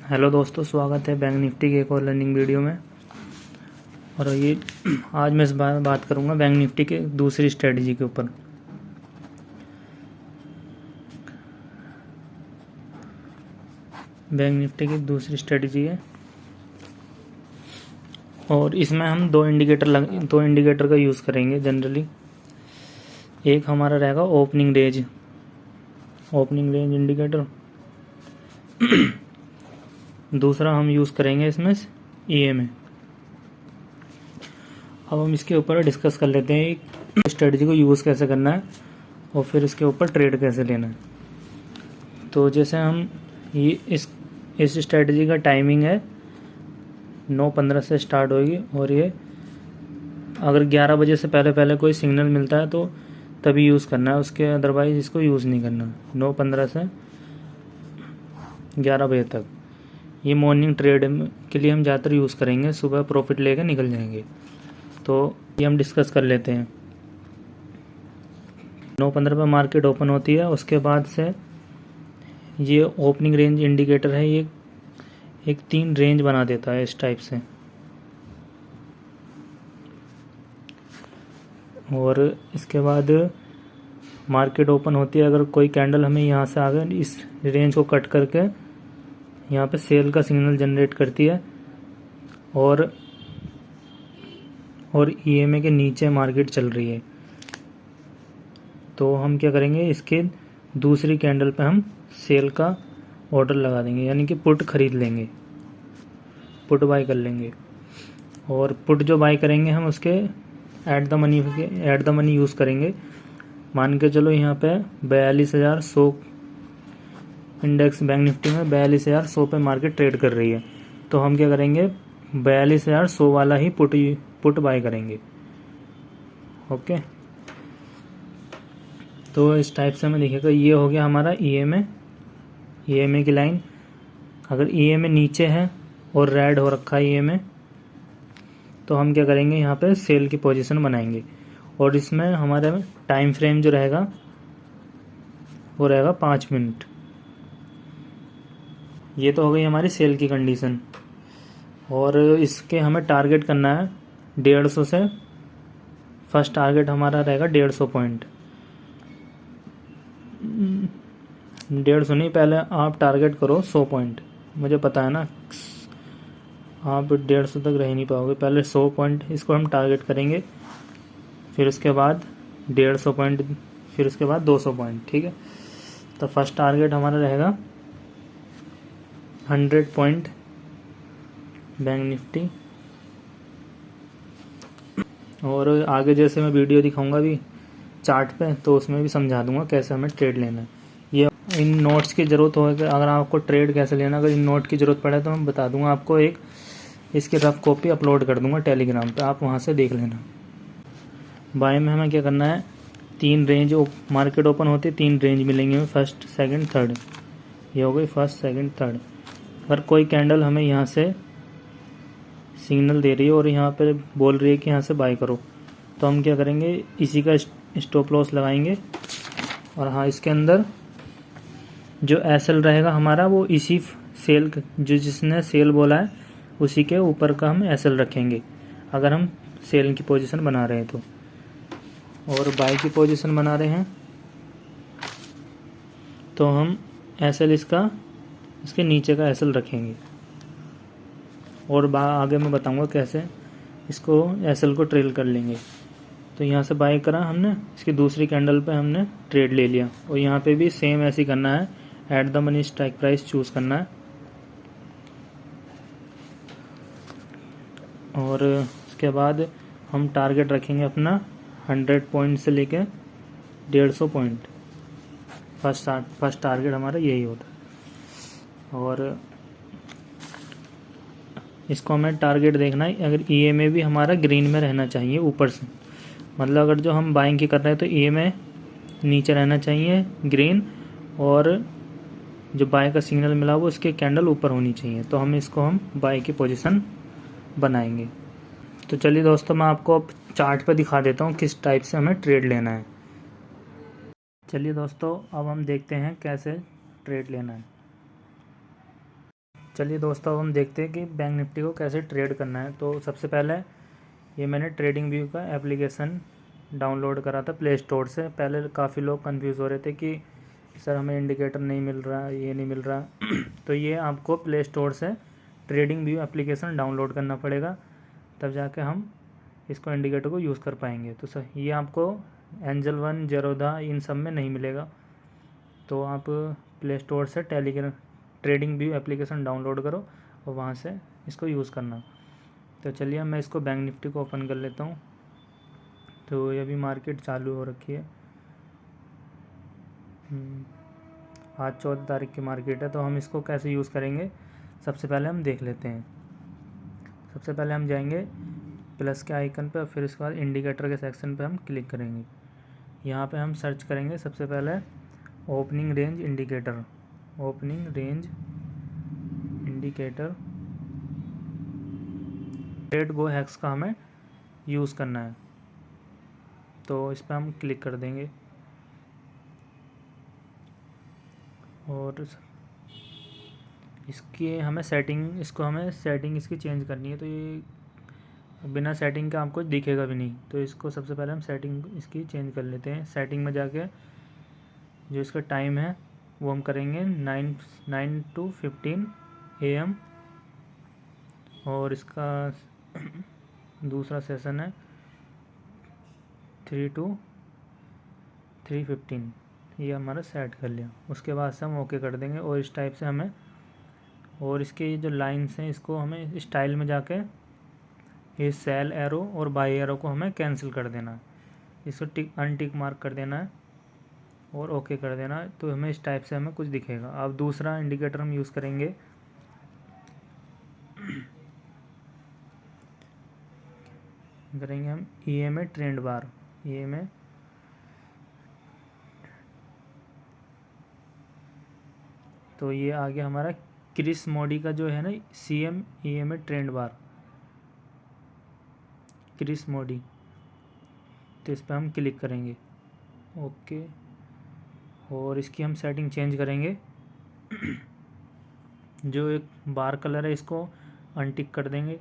Hello दोस्तों, स्वागत है बैंक निफ्टी के एक और लर्निंग वीडियो में। और ये आज मैं इस बार बात करूंगा बैंक निफ्टी के दूसरी स्ट्रेटजी के ऊपर। बैंक निफ्टी की दूसरी स्ट्रेटजी है और इसमें हम दो इंडिकेटर का यूज़ करेंगे जनरली। एक हमारा रहेगा ओपनिंग रेंज इंडिकेटर। दूसरा हम यूज़ करेंगे इसमें EMA। अब हम इसके ऊपर डिस्कस कर लेते हैं स्ट्रेटजी को यूज़ कैसे करना है और फिर इसके ऊपर ट्रेड कैसे लेना है। तो जैसे हम ये इस स्ट्रेटजी का टाइमिंग है 9:15 से स्टार्ट होगी और ये अगर 11 बजे से पहले कोई सिग्नल मिलता है तो तभी यूज़ करना है, उसके अदरवाइज़ इसको यूज़ नहीं करना। 9:15 से 11 बजे तक ये मॉर्निंग ट्रेड के लिए हम ज़्यादातर यूज़ करेंगे, सुबह प्रॉफिट लेकर निकल जाएंगे। तो ये हम डिस्कस कर लेते हैं। 9:15 पर मार्केट ओपन होती है, उसके बाद से ये ओपनिंग रेंज इंडिकेटर है, ये एक 3 रेंज बना देता है इस टाइप से। और इसके बाद मार्केट ओपन होती है, अगर कोई कैंडल हमें यहाँ से आगे इस रेंज को कट करके यहाँ पे सेल का सिग्नल जनरेट करती है और EMA के नीचे मार्केट चल रही है, तो हम क्या करेंगे, इसके दूसरी कैंडल पे हम सेल का ऑर्डर लगा देंगे, यानी कि पुट खरीद लेंगे, पुट बाय कर लेंगे। और पुट जो बाय करेंगे हम उसके एट द मनी यूज़ करेंगे। मान के चलो यहाँ पे 42,100 इंडेक्स बैंक निफ्टी में 42,100 पे मार्केट ट्रेड कर रही है, तो हम क्या करेंगे 42,100 वाला ही पुट बाय करेंगे। ओके, तो इस टाइप से हमें देखिएगा, ये हो गया हमारा EMA की लाइन। अगर EMA नीचे है और रेड हो रखा है EMA, तो हम क्या करेंगे, यहाँ पे सेल की पोजीशन बनाएंगे और इसमें हमारे टाइम फ्रेम जो रहेगा वो रहेगा 5 मिनट। ये तो हो गई हमारी सेल की कंडीशन। और इसके हमें टारगेट करना है 150 से। फर्स्ट टारगेट हमारा रहेगा 150 पॉइंट। 150 नहीं, पहले आप टारगेट करो 100 पॉइंट। मुझे पता है ना आप 150 तक रह नहीं पाओगे, पहले 100 पॉइंट इसको हम टारगेट करेंगे, फिर उसके बाद 150 पॉइंट, फिर उसके बाद 200 पॉइंट। ठीक है, तो फर्स्ट टारगेट हमारा रहेगा 100 पॉइंट बैंक निफ्टी। और आगे जैसे मैं वीडियो दिखाऊंगा भी चार्ट पे, तो उसमें भी समझा दूंगा कैसे हमें ट्रेड लेना है। ये इन नोट्स की ज़रूरत हो, अगर आपको ट्रेड कैसे लेना, अगर इन नोट की ज़रूरत पड़े तो मैं बता दूंगा आपको, एक इसकी रफ कॉपी अपलोड कर दूंगा टेलीग्राम पे, आप वहाँ से देख लेना। बाय में हमें क्या करना है, 3 रेंज मार्केट ओपन होती है, 3 रेंज मिलेंगे हमें, फर्स्ट सेकंड थर्ड। ये हो गई फर्स्ट सेकंड थर्ड। अगर कोई कैंडल हमें यहाँ से सिग्नल दे रही है और यहाँ पे बोल रही है कि यहाँ से बाय करो, तो हम क्या करेंगे, इसी का स्टॉप लॉस लगाएंगे। और हाँ, इसके अंदर जो SL रहेगा हमारा, वो इसी सेल जो जिसने सेल बोला है उसी के ऊपर का हम SL रखेंगे, अगर हम सेल की पोजीशन बना रहे हैं तो। और बाय की पोजीशन बना रहे हैं तो हम SL इसके नीचे का SL रखेंगे। और आगे मैं बताऊंगा कैसे इसको SL को ट्रेल कर लेंगे। तो यहाँ से बाय करा हमने, इसकी दूसरी कैंडल पे हमने ट्रेड ले लिया, और यहाँ पे भी सेम ऐसे ही करना है, at the money strike price choose करना है। और उसके बाद हम टारगेट रखेंगे अपना 100 पॉइंट से लेके 150 पॉइंट। फर्स्ट टारगेट हमारा यही होता है। और इसको हमें टारगेट देखना है, अगर EMA भी हमारा ग्रीन में रहना चाहिए ऊपर से, मतलब अगर जो हम बाइंग की कर रहे हैं तो EMA नीचे रहना चाहिए ग्रीन, और जो बाय का सिग्नल मिला वो इसके कैंडल ऊपर होनी चाहिए, तो हम बाय की पोजीशन बनाएंगे। तो चलिए दोस्तों, मैं आपको अब चार्ट पर दिखा देता हूँ किस टाइप से हमें ट्रेड लेना है। चलिए दोस्तों, अब हम देखते हैं कैसे ट्रेड लेना है। चलिए दोस्तों, अब हम देखते हैं कि बैंक निफ्टी को कैसे ट्रेड करना है। तो सबसे पहले ये मैंने ट्रेडिंग व्यू का एप्लीकेशन डाउनलोड करा था प्ले स्टोर से। पहले काफ़ी लोग कंफ्यूज हो रहे थे कि सर हमें इंडिकेटर नहीं मिल रहा, ये नहीं मिल रहा तो ये आपको प्ले स्टोर से ट्रेडिंग व्यू एप्लीकेशन डाउनलोड करना पड़ेगा, तब जाके हम इसको इंडिकेटर को यूज़ कर पाएंगे। तो सर ये आपको एंजल वन, जेरोधा इन सब में नहीं मिलेगा। तो आप प्ले स्टोर से Telegram trading view application download करो और वहाँ से इसको यूज़ करना। तो चलिए मैं इसको बैंक निफ्टी को ओपन कर लेता हूँ। तो ये अभी मार्केट चालू हो रखी है। आज 14 तारीख की मार्केट है। तो हम इसको कैसे यूज़ करेंगे सबसे पहले हम देख लेते हैं। सबसे पहले हम जाएंगे प्लस के आइकन पे और फिर उसके बाद इंडिकेटर के सेक्शन पे हम क्लिक करेंगे। यहाँ पे हम सर्च करेंगे सबसे पहले opening range indicator. Opening range indicator trade go hacks का हमें यूज़ करना है। तो इस पर हम क्लिक कर देंगे और इसकी हमें सेटिंग इसकी चेंज करनी है। तो ये बिना सेटिंग का आपको दिखेगा भी नहीं। तो इसको सबसे पहले हम सेटिंग इसकी चेंज कर लेते हैं। सेटिंग में जाके जो इसका टाइम है वो हम करेंगे 9 to 15 AM और इसका दूसरा सेशन है 3 to 3:15। ये हमारा सेट कर लिया। उसके बाद से हम ओके कर देंगे और इस टाइप से हमें, और इसके ये जो लाइन्स हैं इसको हमें स्टाइल में जाके ये सेल एरो और बाई एरो को हमें कैंसिल कर देना है। इसको अनटिक मार्क कर देना है और ओके कर देना है। तो हमें इस टाइप से हमें कुछ दिखेगा। अब दूसरा इंडिकेटर हम यूज़ करेंगे हम EMA ट्रेंड बार। EMA तो ये आ गया हमारा क्रिस मोडी का जो है ना CM EMA ट्रेंड बार, क्रिस मोडी। तो इस पर हम क्लिक करेंगे ओके और इसकी हम सेटिंग चेंज करेंगे। जो एक बार कलर है इसको अनटिक कर देंगे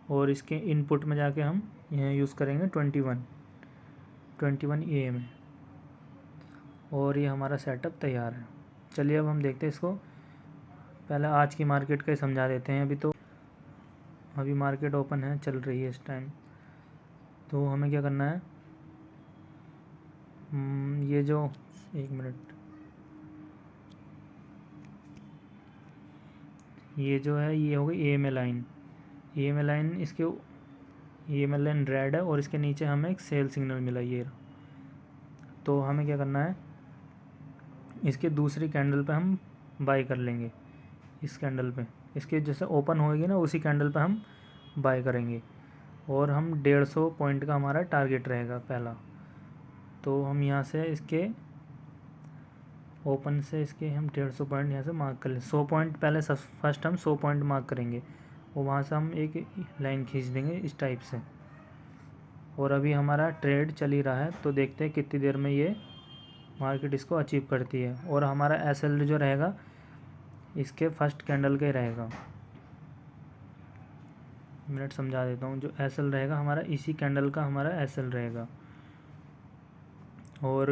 और इसके इनपुट में जाके हम यहाँ यूज़ करेंगे 21 AM और ये हमारा सेटअप तैयार है। चलिए अब हम देखते हैं इसको। पहले आज की मार्केट का ही समझा देते हैं। अभी मार्केट ओपन है, चल रही है इस टाइम। तो हमें क्या करना है, ये जो एक मिनट, ये जो है ये हो गई EMA लाइन। EMA लाइन इसके EMA लाइन रेड है और इसके नीचे हमें एक सेल सिग्नल मिला ये। तो हमें क्या करना है, इसके दूसरी कैंडल पे हम बाय कर लेंगे। इस कैंडल पे इसके जैसे ओपन होएगी ना उसी कैंडल पे हम बाय करेंगे और हम 150 पॉइंट का हमारा टारगेट रहेगा पहला। तो हम यहाँ से इसके ओपन से इसके हम 150 पॉइंट यहाँ से मार्क कर लें। 100 पॉइंट पहले फर्स्ट हम 100 पॉइंट मार्क करेंगे और वहाँ से हम एक लाइन खींच देंगे इस टाइप से। और अभी हमारा ट्रेड चल ही रहा है तो देखते हैं कितनी देर में ये मार्केट इसको अचीव करती है। और हमारा SL जो रहेगा इसके फर्स्ट कैंडल का ही रहेगा। मिनट समझा देता हूँ। जो SL रहेगा हमारा इसी कैंडल का हमारा SL रहेगा। और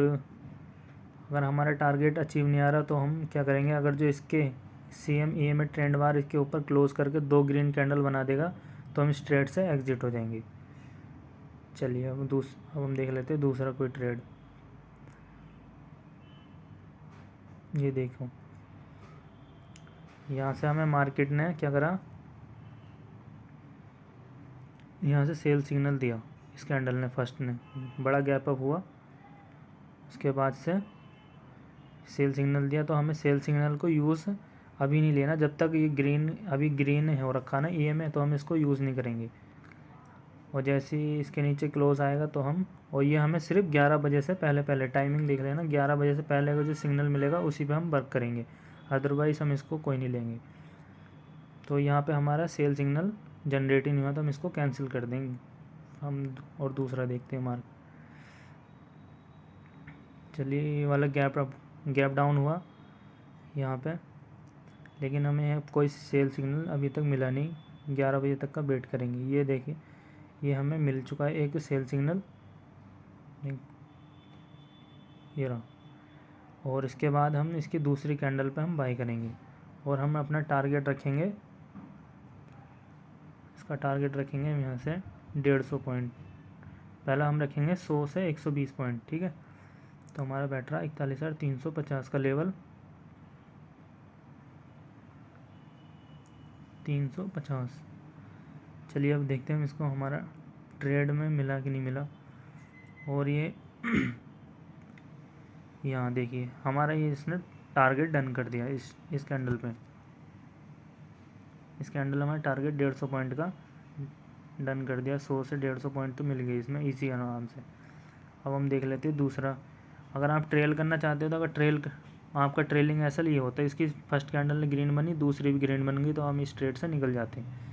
अगर हमारा टारगेट अचीव नहीं आ रहा तो हम क्या करेंगे, अगर जो इसके CM EMA ट्रेंड बार इसके ऊपर क्लोज करके 2 ग्रीन कैंडल बना देगा तो हम इस ट्रेड से एग्जिट हो जाएंगे। चलिए अब हम देख लेते हैं दूसरा कोई ट्रेड। ये देखो यहाँ से हमें मार्केट ने क्या करा, यहाँ से सेल सिग्नल दिया इस कैंडल ने, फर्स्ट ने बड़ा गैप अप हुआ, उसके बाद से सेल सिग्नल दिया। तो हमें सेल सिग्नल को यूज़ अभी नहीं लेना जब तक ये अभी ग्रीन हो रखा ना EMA, तो हम इसको यूज़ नहीं करेंगे। और जैसे ही इसके नीचे क्लोज आएगा तो हम, और ये हमें सिर्फ 11 बजे से पहले टाइमिंग देख लेना, 11 बजे से पहले का जो सिग्नल मिलेगा उसी पे हम वर्क करेंगे, अदरवाइज़ हम इसको कोई नहीं लेंगे। तो यहाँ पे हमारा सेल सिग्नल जनरेट ही नहीं हुआ तो हम इसको कैंसिल कर देंगे हम और दूसरा देखते हैं मार्क। चलिए ये वाला गैप डाउन हुआ यहाँ पे, लेकिन हमें कोई सेल सिग्नल अभी तक मिला नहीं। 11 बजे तक का वेट करेंगे। ये देखिए, ये हमें मिल चुका है एक सेल सिग्नल, ये रहा। और इसके बाद हम इसकी दूसरी कैंडल पे हम बाई करेंगे और हम अपना टारगेट रखेंगे, इसका टारगेट रखेंगे हम यहाँ से 150 पॉइंट। पहला हम रखेंगे 100 से 120 पॉइंट, ठीक है। तो हमारा बैठ रहा 41,350 का लेवल, 350। चलिए अब देखते हैं इसको हमारा ट्रेड में मिला कि नहीं मिला। और ये यहाँ देखिए हमारा ये इसने टारगेट डन कर दिया इस कैंडल पे। इस कैंडल हमारा टारगेट 150 पॉइंट का डन कर दिया। 100 से 150 पॉइंट तो मिल गई इसमें इजी आराम से। अब हम देख लेते हैं दूसरा। अगर आप ट्रेल करना चाहते हो तो अगर आपका ट्रेलिंग ऐसा ये होता है, इसकी फर्स्ट कैंडल में ग्रीन बनी, दूसरी भी ग्रीन बन गई, तो हम इस ट्रेड से निकल जाते हैं।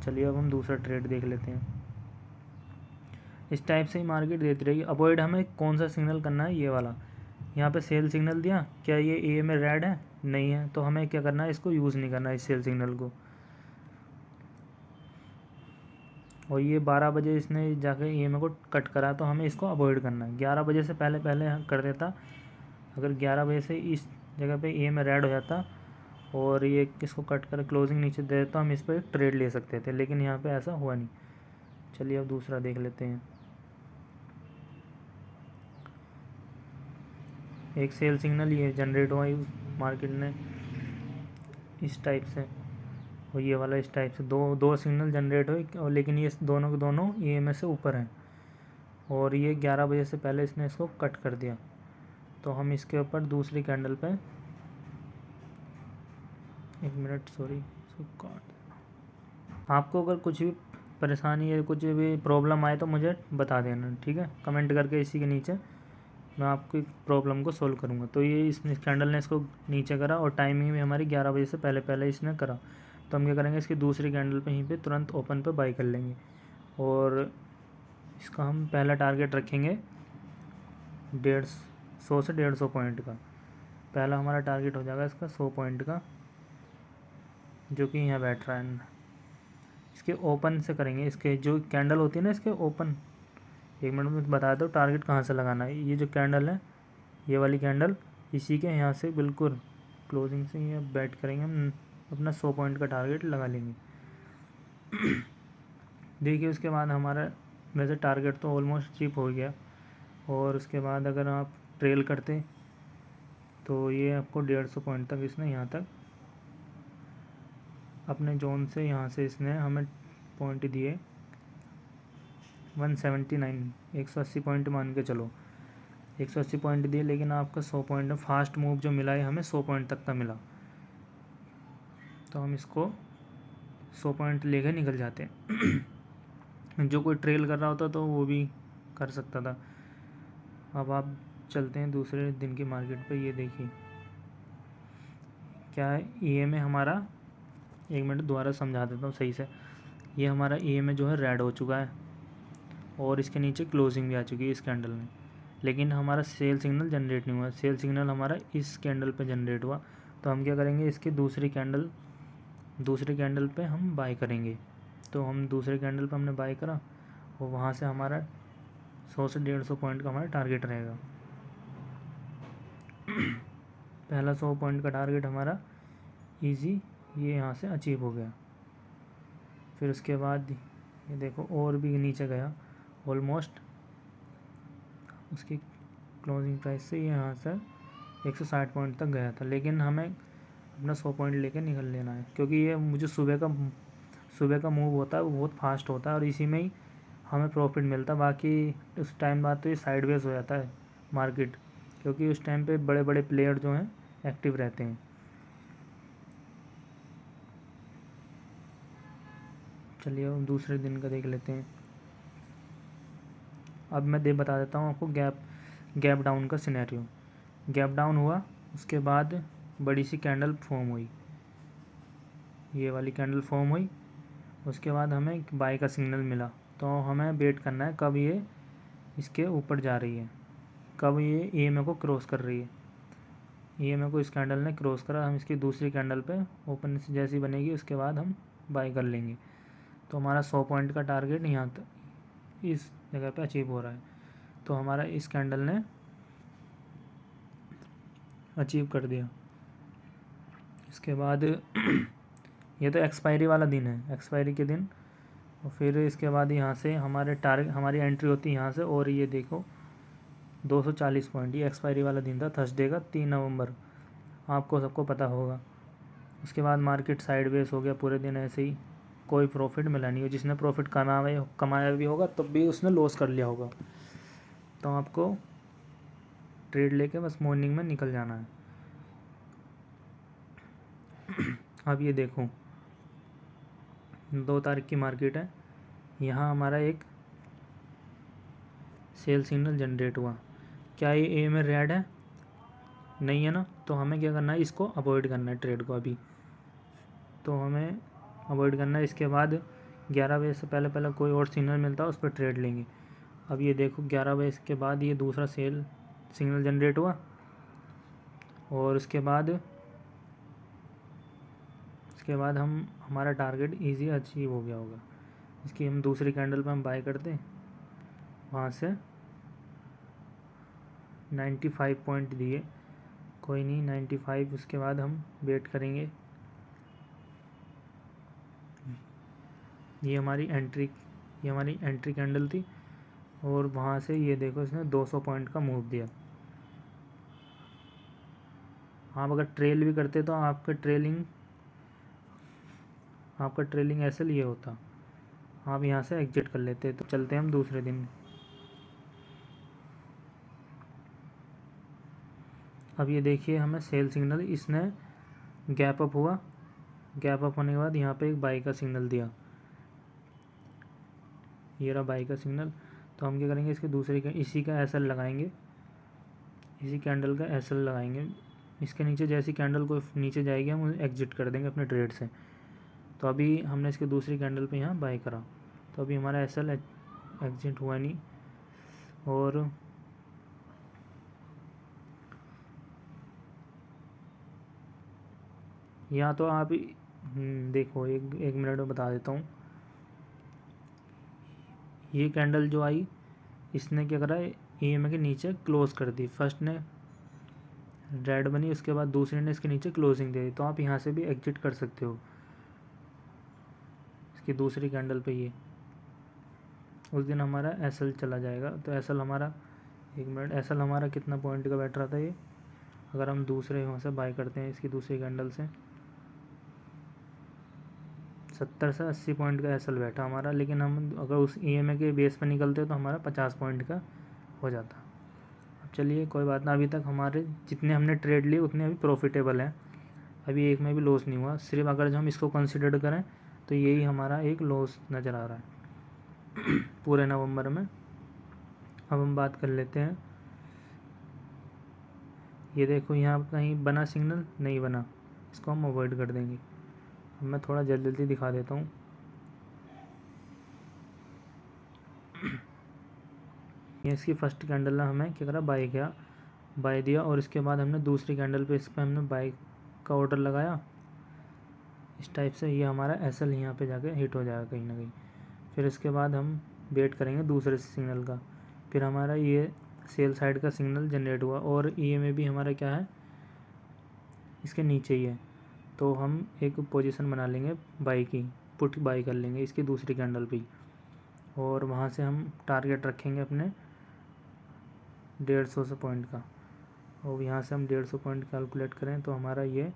चलिए अब हम दूसरा ट्रेड देख लेते हैं। इस टाइप से ही मार्केट देती रहेगी। अवॉइड हमें कौन सा सिग्नल करना है, ये वाला। यहाँ पे सेल सिग्नल दिया, क्या ये ए में रेड है? नहीं है, तो हमें क्या करना है, इसको यूज़ नहीं करना है इस सेल सिग्नल को। और ये 12 बजे इसने जाके ई को कट करा, तो हमें इसको अवॉइड करना है। 11 बजे से पहले पहले कर देता। अगर 11 बजे से इस जगह पे ए में रेड हो जाता और ये इसको कट कर क्लोजिंग नीचे दे देता, हम इस पर ट्रेड ले सकते थे, लेकिन यहाँ पे ऐसा हुआ नहीं। चलिए अब दूसरा देख लेते हैं। एक सेल सिग्नल ये जनरेट हुआ मार्केट ने इस टाइप से, और ये वाला इस टाइप से दो सिग्नल जनरेट हुए, और लेकिन ये दोनों के दोनों EMA से ऊपर हैं। और ये 11 बजे से पहले इसने इसको कट कर दिया, तो हम इसके ऊपर दूसरी कैंडल पे, एक मिनट सॉरी, आपको अगर कुछ भी परेशानी या कुछ भी प्रॉब्लम आए तो मुझे बता देना, ठीक है, कमेंट करके इसी के नीचे, मैं आपकी प्रॉब्लम को सोल्व करूँगा। तो ये इस कैंडल ने इसको नीचे करा और टाइमिंग भी हमारी 11 बजे से पहले पहले इसने करा, तो हम क्या करेंगे, इसकी दूसरी कैंडल पे यहीं पे तुरंत ओपन पे बाई कर लेंगे। और इसका हम पहला टारगेट रखेंगे 150 से 150 पॉइंट का। पहला हमारा टारगेट हो जाएगा इसका 100 पॉइंट का, जो कि यहाँ बैठ रहा है। इसके ओपन से करेंगे, इसके जो कैंडल होती है ना, इसके ओपन, एक मिनट में बता दो टारगेट कहाँ से लगाना है। ये जो कैंडल है, ये वाली कैंडल, इसी के यहाँ से बिल्कुल क्लोजिंग से ये बैट करेंगे, हम अपना 100 पॉइंट का टारगेट लगा लेंगे। देखिए उसके बाद हमारा वैसे टारगेट तो ऑलमोस्ट अचीव हो गया। और उसके बाद अगर आप ट्रेल करते तो ये आपको 150 पॉइंट तक इसने यहाँ तक अपने जोन से, यहाँ से इसने हमें पॉइंट दिए 179, 180 पॉइंट मान के चलो, 180 पॉइंट दिए, लेकिन आपका 100 पॉइंट फास्ट मूव जो मिला है हमें 100 पॉइंट तक का मिला, तो हम इसको 100 पॉइंट लेकर निकल जाते। जो कोई ट्रेल कर रहा होता तो वो भी कर सकता था। अब आप चलते हैं दूसरे दिन की मार्केट पे। ये देखिए क्या है, EMA हमारा, एक मिनट दोबारा समझा देता हूँ सही से। ये हमारा EMA जो है रेड हो चुका है और इसके नीचे क्लोजिंग भी आ चुकी है इस कैंडल में, लेकिन हमारा सेल सिग्नल जनरेट नहीं हुआ। सेल सिग्नल हमारा इस कैंडल पे जनरेट हुआ, तो हम क्या करेंगे, इसकी दूसरी कैंडल पे हम बाय करेंगे। तो हम दूसरे कैंडल पे हमने बाय करा और वहाँ से हमारा 100 से 150 पॉइंट का हमारा टारगेट रहेगा। पहला 100 पॉइंट का टारगेट हमारा इजी ये यहाँ से अचीव हो गया। फिर उसके बाद ये देखो और भी नीचे गया, ऑलमोस्ट उसकी क्लोजिंग प्राइस से ये यहाँ से 160 पॉइंट तक गया था, लेकिन हमें अपना 100 पॉइंट लेके निकल लेना है, क्योंकि ये मुझे सुबह का मूव होता है, वो बहुत फास्ट होता है और इसी में ही हमें प्रॉफिट मिलता है। बाकी उस टाइम बाद तो ये साइडवेज हो जाता है मार्केट, क्योंकि उस टाइम पे बड़े बड़े प्लेयर जो हैं एक्टिव रहते हैं। चलिए अब दूसरे दिन का देख लेते हैं। अब मैं बता देता हूँ आपको गैप डाउन का सिनेरियो। गैप डाउन हुआ, उसके बाद बड़ी सी कैंडल फॉर्म हुई, ये वाली कैंडल फॉर्म हुई, उसके बाद हमें बाय का सिग्नल मिला। तो हमें वेट करना है कब ये इसके ऊपर जा रही है, कब ये EMA को क्रॉस कर रही है। ये मेरे को इस कैंडल ने क्रॉस करा, हम इसकी दूसरी कैंडल पे ओपन जैसी बनेगी उसके बाद हम बाई कर लेंगे। तो हमारा 100 पॉइंट का टारगेट यहाँ तक इस जगह पे अचीव हो रहा है। तो हमारा इस कैंडल ने अचीव कर दिया। इसके बाद ये तो एक्सपायरी वाला दिन है, एक्सपायरी के दिन। और फिर इसके बाद यहाँ से हमारी एंट्री होती है यहाँ से। और ये देखो 240 पॉइंट, ये एक्सपायरी वाला दिन था थर्सडे का 3 नवंबर, आपको सबको पता होगा। उसके बाद मार्केट साइडवेज हो गया पूरे दिन ऐसे ही, कोई प्रॉफिट मिला नहीं हो। जिसने प्रॉफिट कमाया भी होगा तब भी उसने लॉस कर लिया होगा। तो आपको ट्रेड लेके बस मॉर्निंग में निकल जाना है। अब ये देखो 2 तारीख की मार्केट है, यहाँ हमारा एक सेल सिग्नल जनरेट हुआ। क्या ये ए में रेड है? नहीं है ना। तो हमें क्या करना है, इसको अवॉइड करना है ट्रेड को अभी। तो हमें अवॉइड करना है। इसके बाद 11 बजे से पहले पहले कोई और सिग्नल मिलता है उस पर ट्रेड लेंगे। अब ये देखो 11 बजे के बाद ये दूसरा सेल सिग्नल जनरेट हुआ और उसके बाद हमारा टारगेट इजी अचीव हो गया होगा। इसकी हम दूसरी कैंडल पे हम बाय करते हैं, वहाँ से 95 पॉइंट दिए, कोई नहीं 95। उसके बाद हम वेट करेंगे। ये हमारी एंट्री कैंडल थी और वहाँ से ये देखो इसने 200 पॉइंट का मूव दिया। आप अगर ट्रेल भी करते तो आपका ट्रेलिंग ऐसे लिए होता, आप यहाँ से एग्जिट कर लेते। तो चलते हैं हम दूसरे दिन। अब ये देखिए हमें सेल सिग्नल, इसने गैप अप हुआ, गैप अप होने के बाद यहाँ पे एक बाई का सिग्नल दिया, ये रहा बाई का सिग्नल। तो हम क्या करेंगे, इसी का एसएल लगाएंगे, इसी कैंडल का एसएल लगाएंगे। इसके नीचे जैसी कैंडल को नीचे जाएगी हम एग्जिट कर देंगे अपने ट्रेड से। तो अभी हमने इसकी दूसरी कैंडल पे यहाँ बाई करा, तो अभी हमारा एसएल एग्जिट हुआ नहीं। और यहाँ तो आप देखो एक मिनट में बता देता हूँ। ये कैंडल जो आई इसने क्या करा, ईएमए के नीचे क्लोज कर दी। फर्स्ट ने रेड बनी, उसके बाद दूसरे ने इसके नीचे क्लोजिंग दे दी। तो आप यहाँ से भी एग्जिट कर सकते हो इसकी दूसरी कैंडल पे। ये उस दिन हमारा एसएल चला जाएगा। तो एसएल हमारा, एक मिनट, एसएल हमारा कितना पॉइंट का बैठ रहा था ये, अगर हम दूसरे वहाँ से बाय करते हैं इसकी दूसरी कैंडल से, 70 से 80 पॉइंट का एसएल बैठा हमारा। लेकिन हम अगर उस ईएमए के बेस पर निकलते तो हमारा 50 पॉइंट का हो जाता। अब चलिए कोई बात ना, अभी तक हमारे जितने हमने ट्रेड लिए उतने अभी प्रॉफिटेबल हैं, अभी एक में भी लॉस नहीं हुआ। सिर्फ अगर जो हम इसको कंसिडर करें तो यही हमारा एक लॉस नज़र आ रहा है पूरे नवंबर में। अब हम बात कर लेते हैं, ये देखो यहाँ कहीं बना सिग्नल, नहीं बना, इसको हम अवॉइड कर देंगे। अब मैं थोड़ा जल्दी दिखा देता हूँ। ये इसकी फर्स्ट कैंडल ने हमें क्या करा, बाय दिया। और इसके बाद हमने दूसरी कैंडल पे इस पर हमने बाय का ऑर्डर लगाया इस टाइप से। ये हमारा एसएल यहाँ पे जाके हिट हो जाएगा कहीं ना कहीं। फिर इसके बाद हम वेट करेंगे दूसरे सिग्नल का। फिर हमारा ये सेल साइड का सिग्नल जनरेट हुआ और ईएमए भी हमारा क्या है, इसके नीचे ही है। तो हम एक पोजीशन बना लेंगे बाई की, पुट बाई कर लेंगे इसकी दूसरी कैंडल पे। और वहाँ से हम टारगेट रखेंगे अपने 150 पॉइंट का। और यहाँ से हम 150 पॉइंट कैलकुलेट करें तो हमारा ये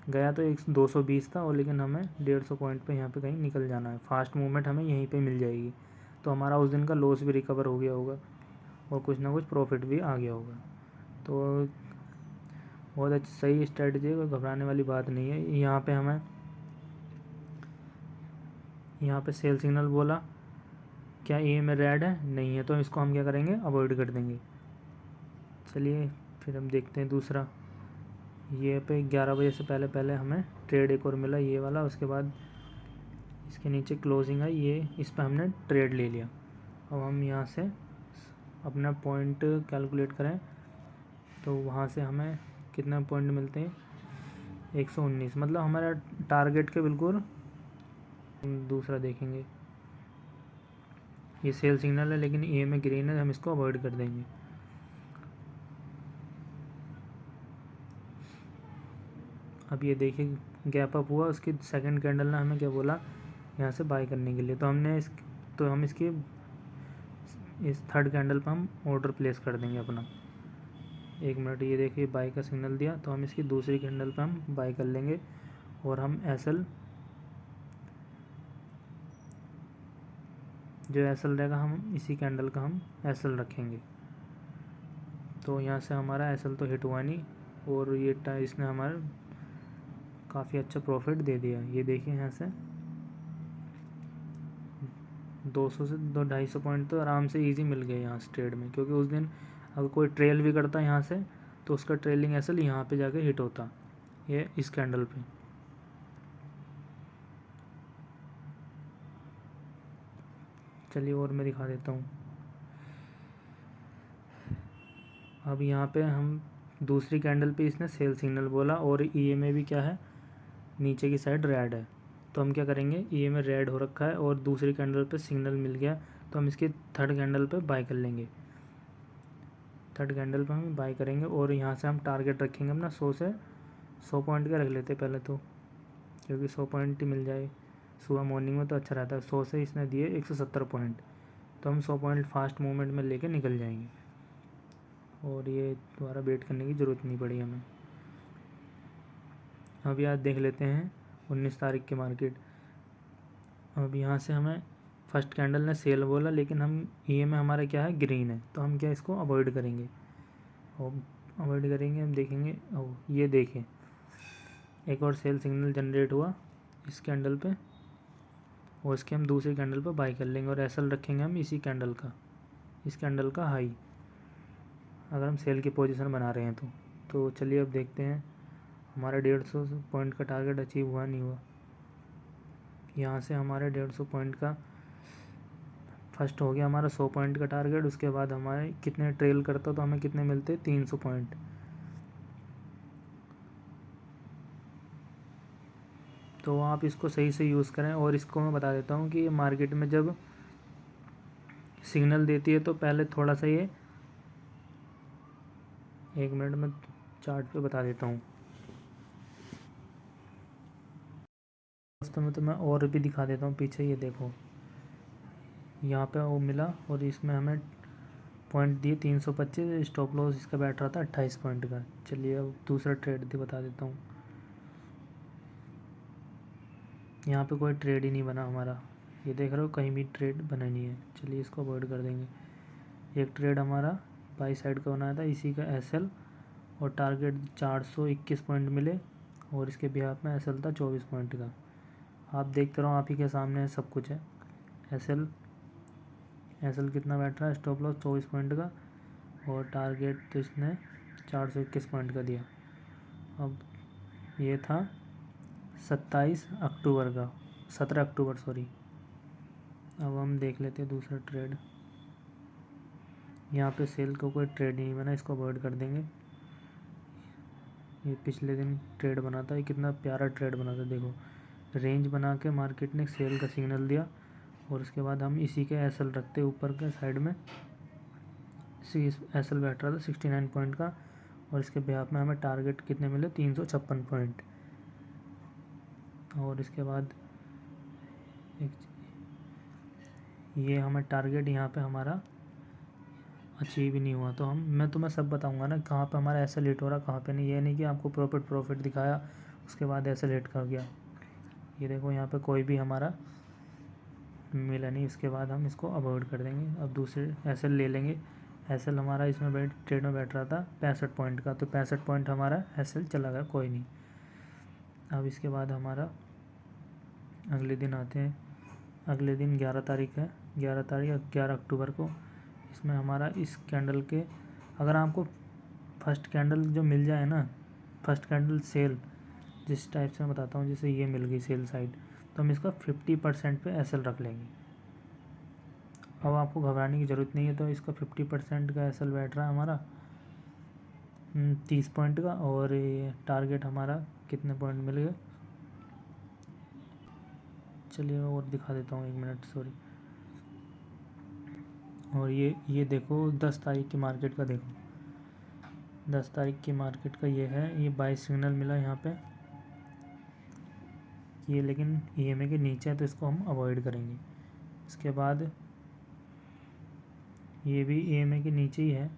गया तो 220 था, और लेकिन हमें 150 पॉइंट पे यहाँ पे कहीं निकल जाना है। फास्ट मूवमेंट हमें यहीं पे मिल जाएगी। तो हमारा उस दिन का लॉस भी रिकवर हो गया होगा और कुछ ना कुछ प्रॉफिट भी आ गया होगा। तो बहुत अच्छी सही स्ट्रेटजी है, कोई घबराने वाली बात नहीं है। यहाँ पे सेल सिग्नल बोला, क्या ये में रेड है? नहीं है। तो इसको हम क्या करेंगे, अवॉइड कर देंगे। चलिए फिर हम देखते हैं दूसरा। ये पे 11 बजे से पहले पहले हमें ट्रेड एक और मिला, ये वाला। उसके बाद इसके नीचे क्लोजिंग आई, ये इस पर हमने ट्रेड ले लिया। अब हम यहाँ से अपना पॉइंट कैलकुलेट करें तो वहाँ से हमें कितने पॉइंट मिलते हैं, 119, मतलब हमारा टारगेट के बिल्कुल। दूसरा देखेंगे, ये सेल सिग्नल है लेकिन ए में ग्रीन है, हम इसको अवॉइड कर देंगे। अब ये देखिए गैप अप हुआ, उसकी सेकंड कैंडल ने हमें क्या बोला, यहाँ से बाय करने के लिए। तो हम इसकी इस थर्ड कैंडल पर हम ऑर्डर प्लेस कर देंगे अपना। 1 मिनट, ये देखिए बाय का सिग्नल दिया, तो हम इसकी दूसरी कैंडल पर हम बाय कर लेंगे और हम जो एसएल रहेगा हम इसी कैंडल का हम एसएल रखेंगे। तो यहाँ से हमारा एसएल तो हिट हुआ नहीं, और ये इसने हमारा काफ़ी अच्छा प्रॉफिट दे दिया। ये देखिए यहाँ से 200 से 250 पॉइंट तो आराम से इजी मिल गए यहाँ से ट्रेड में, क्योंकि उस दिन अगर कोई ट्रेल भी करता यहाँ से तो उसका ट्रेलिंग एसएल यहाँ पे जाके हिट होता, ये इस कैंडल पे। चलिए और मैं दिखा देता हूँ। अब यहाँ पे हम दूसरी कैंडल पे इसने सेल सिग्नल बोला, और ई में भी क्या है, नीचे की साइड रेड है। तो हम क्या करेंगे, ई में रेड हो रखा है और दूसरी कैंडल पे सिग्नल मिल गया, तो हम इसकी थर्ड कैंडल पे बाय कर लेंगे। थर्ड कैंडल पे हम बाय करेंगे और यहाँ से हम टारगेट रखेंगे अपना 100 से 100 पॉइंट का रख लेते पहले तो, क्योंकि 100 पॉइंट ही मिल जाए सुबह मॉर्निंग में तो अच्छा रहता है। 100 से इसने दिए 170 पॉइंट, तो हम 100 पॉइंट फास्ट मूवमेंट में लेके निकल जाएंगे, और ये दोबारा वेट करने की ज़रूरत नहीं पड़ी हमें। अब यार देख लेते हैं 19 तारीख की मार्केट। अब यहाँ से हमें फर्स्ट कैंडल ने सेल बोला, लेकिन हम ये में हमारा क्या है, ग्रीन है, तो हम क्या इसको अवॉइड करेंगे। और अवॉइड करेंगे, हम देखेंगे ये देखें एक और सेल सिग्नल जनरेट हुआ इस कैंडल पे, और इसके हम दूसरी कैंडल पे बाय कर लेंगे, और एसएल रखेंगे हम इसी कैंडल का, इस कैंडल का हाई, अगर हम सेल की पोजीशन बना रहे हैं तो चलिए अब देखते हैं हमारा 150 पॉइंट का टारगेट अचीव हुआ नहीं हुआ। यहाँ से हमारे 150 पॉइंट का फर्स्ट हो गया हमारा 100 पॉइंट का टारगेट। उसके बाद हमारे कितने ट्रेल करता तो हमें कितने मिलते, 300 पॉइंट। तो आप इसको सही से यूज़ करें। और इसको मैं बता देता हूँ कि ये मार्केट में जब सिग्नल देती है तो पहले थोड़ा सा ये 1 मिनट में चार्ट पे बता देता हूँ। वास्तव में तो मैं और भी दिखा देता हूँ पीछे, ये देखो यहाँ पे वो मिला और इसमें हमें पॉइंट दिए 325, स्टॉप लॉस इसका बैठ रहा था 28 पॉइंट का। चलिए अब दूसरा ट्रेड भी बता देता हूँ। यहाँ पे कोई ट्रेड ही नहीं बना हमारा, ये देख रहे हो कहीं भी ट्रेड बना नहीं है। चलिए इसको अवॉइड कर देंगे। एक ट्रेड हमारा बाई साइड का बनाया था, इसी का एसएल, और टारगेट 421 पॉइंट मिले, और इसके बिहाफ में एसएल था 24 पॉइंट का। आप देखते रहो, आप ही के सामने सब कुछ है। एसएल कितना बैठ रहा है, स्टॉप लॉस 24 पॉइंट का, और टारगेट तो इसने 421 पॉइंट का दिया। अब ये था 27 अक्टूबर का, 17 अक्टूबर सॉरी। अब हम देख लेते हैं दूसरा ट्रेड। यहाँ पे सेल को कोई ट्रेड नहीं बना, इसको अवॉइड कर देंगे। ये पिछले दिन ट्रेड बना था, ये कितना प्यारा ट्रेड बना था, देखो रेंज बना के मार्केट ने सेल का सिग्नल दिया, और उसके बाद हम इसी के एसएल रखते ऊपर के साइड में। इसी एसएल बैठ रहा था 69 पॉइंट का, और इसके बिहाफ में हमें टारगेट कितने मिले, 356 पॉइंट। और इसके बाद ये हमें टारगेट यहाँ पे हमारा अचीव ही नहीं हुआ। तो मैं तुम्हें सब बताऊंगा ना कहाँ पे हमारा एसएल हिट हो रहा, कहाँ पे नहीं। ये नहीं कि आपको प्रॉफिट दिखाया उसके बाद एसएल हिट कर गया। ये देखो यहाँ पे कोई भी हमारा मिला नहीं, इसके बाद हम इसको अवॉइड कर देंगे। अब दूसरे एसएल ले लेंगे। एसएल हमारा इसमें ट्रेड में बैठ रहा था 65 पॉइंट का, तो 65 पॉइंट हमारा एसएल चला गया, कोई नहीं। अब इसके बाद हमारा अगले दिन आते हैं। अगले दिन 11 तारीख है, 11 अक्टूबर को। इसमें हमारा इस कैंडल के, अगर आपको फर्स्ट कैंडल जो मिल जाए ना, फर्स्ट कैंडल सेल जिस टाइप से मैं बताता हूँ, जैसे ये मिल गई सेल साइड, तो हम इसका 50% पे एसएल रख लेंगे। अब आपको घबराने की ज़रूरत नहीं है, तो इसका 50% का एसएल बैठ रहा है हमारा। 30 पॉइंट का, और ये टारगेट हमारा कितने पॉइंट मिल गए, चलिए मैं और दिखा देता हूँ, 1 मिनट सॉरी। और ये देखो 10 तारीख की मार्केट का, देखो 10 तारीख की मार्केट का ये है, ये बाई सिग्नल मिला यहाँ पे, ये लेकिन EMA के नीचे है तो इसको हम अवॉइड करेंगे। इसके बाद ये भी EMA के नीचे ही है,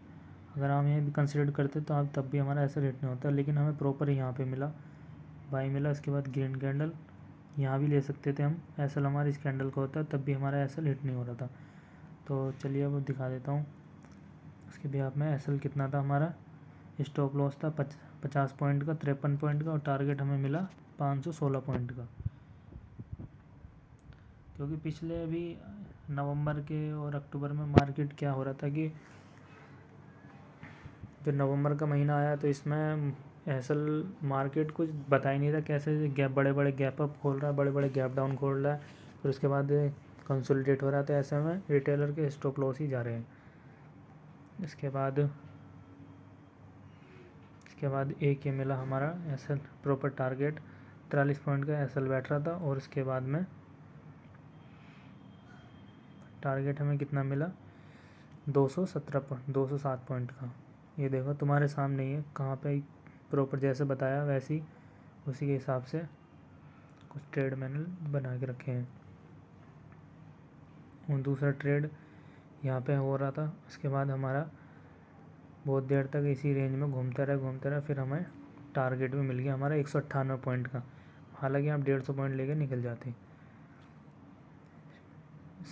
अगर हम ये भी कंसिडर करते तो आप तब भी हमारा ऐसा रेट नहीं होता, लेकिन हमें प्रॉपर यहाँ पे मिला, बाई मिला। इसके बाद ग्रीन कैंडल, यहाँ भी ले सकते थे हम, एसएल हमारा इस कैंडल का होता तब भी हमारा एसएल हिट नहीं हो रहा था। तो चलिए अब दिखा देता हूँ उसके बिहाफ में। एसएल कितना था हमारा, स्टॉप लॉस था 50 पॉइंट का, 53 पॉइंट का, और टारगेट हमें मिला 516 पॉइंट का। क्योंकि पिछले अभी नवंबर के और अक्टूबर में मार्केट क्या हो रहा था कि जो नवंबर का महीना आया तो इसमें एसएल मार्केट कुछ बता ही नहीं था कैसे गैप, बड़े बड़े गैप अप खोल रहा है, बड़े बड़े गैप डाउन खोल रहा है, फिर उसके बाद कंसोलिडेट हो रहा था। ऐसे में रिटेलर के स्टॉप लॉस ही जा रहे हैं। इसके बाद एक ये मिला हमारा एसएल प्रॉपर टारगेट, 43 पॉइंट का एसएल बैठ रहा था, और इसके बाद में टारगेट हमें कितना मिला, 207 पॉइंट का। ये देखो तुम्हारे सामने ही है, कहाँ पे प्रॉपर जैसे बताया वैसे ही उसी के हिसाब से कुछ ट्रेड मैंने बना के रखे हैं। और दूसरा ट्रेड यहाँ पे हो रहा था, उसके बाद हमारा बहुत देर तक इसी रेंज में घूमता रहा, फिर हमें टारगेट भी मिल गया हमारा 198 पॉइंट का। हालांकि आप 150 पॉइंट लेके निकल जाते।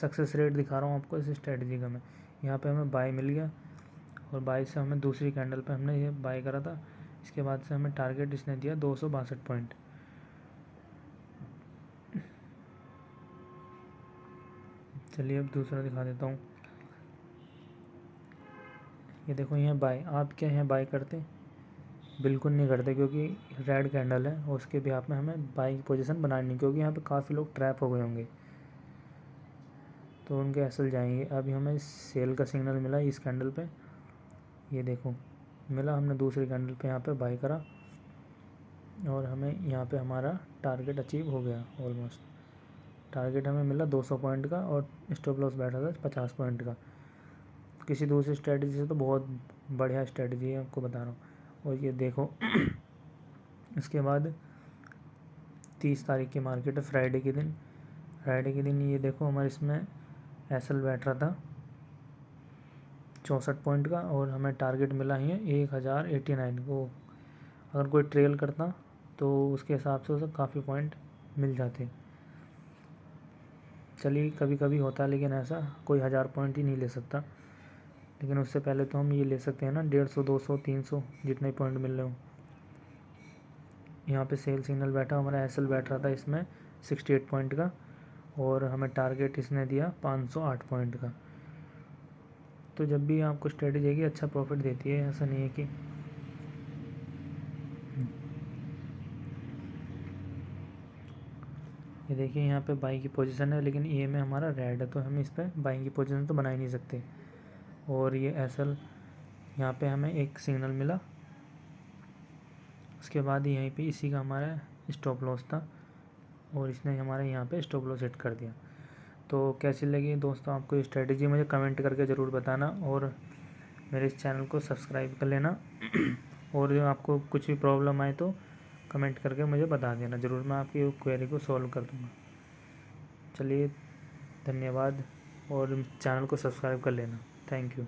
सक्सेस रेट दिखा रहा हूँ आपको इस स्ट्रेटजी का मैं। यहाँ पे हमें बाय मिल गया, और बाय से हमें दूसरी कैंडल पे हमने ये बाय करा था। इसके बाद से हमें टारगेट इसने दिया 262 पॉइंट। चलिए अब दूसरा दिखा देता हूँ। ये देखो यहाँ बाय, आप क्या यहाँ बाय करते, बिल्कुल नहीं करते, क्योंकि रेड कैंडल है और उसके बिहाफ में हमें बाय की पोजीशन बनानी नहीं, क्योंकि यहाँ पे काफ़ी लोग ट्रैप हो गए होंगे तो उनके एसएल जाएंगे। अभी हमें सेल का सिग्नल मिला इस कैंडल पे, ये देखो मिला, हमने दूसरी कैंडल पे यहाँ पे बाय करा, और हमें यहाँ पे हमारा टारगेट अचीव हो गया। ऑलमोस्ट टारगेट हमें मिला 200 पॉइंट का, और स्टॉप लॉस बैठा था 50 पॉइंट का। किसी दूसरी स्ट्रेटजी से तो बहुत बढ़िया स्ट्रेटजी है, आपको बता रहा हूँ। और ये देखो इसके बाद 30 तारीख की मार्केट है, फ्राइडे के दिन ये देखो हमारे इसमें एसएल बैठ रहा था 64 पॉइंट का, और हमें टारगेट मिला ही है 1089 को। अगर कोई ट्रेल करता तो उसके हिसाब से उसे काफ़ी पॉइंट मिल जाते। चलिए कभी कभी होता है, लेकिन ऐसा कोई 1000 पॉइंट ही नहीं ले सकता। लेकिन उससे पहले तो हम ये ले सकते हैं ना, 150, 200, 300 जितने पॉइंट मिल रहे हो। यहाँ पे सेल सिग्नल बैठा, हमारा एसएल बैठ रहा था इसमें 68 पॉइंट का, और हमें टारगेट इसने दिया 508 पॉइंट का। तो जब भी आपको स्ट्रेटजी आएगी अच्छा प्रॉफिट देती है, ऐसा नहीं है कि ये देखिए यहाँ पे बाई की पोजीशन है, लेकिन ये में हमारा रेड है तो हम इस पर बाई की पोजीशन तो बना ही नहीं सकते। और ये एसएल यहाँ पे हमें एक सिग्नल मिला, उसके बाद यहीं पे इसी का हमारा स्टॉप लॉस था, और इसने हमारे यहाँ पे स्टॉप लॉस हिट कर दिया। तो कैसी लगी दोस्तों आपको ये स्ट्रेटजी, मुझे कमेंट करके ज़रूर बताना, और मेरे इस चैनल को सब्सक्राइब कर लेना। और जो आपको कुछ भी प्रॉब्लम आए तो कमेंट करके मुझे बता देना, ज़रूर मैं आपकी क्वेरी को सॉल्व कर दूँगा। चलिए धन्यवाद, और चैनल को सब्सक्राइब कर लेना। Thank you.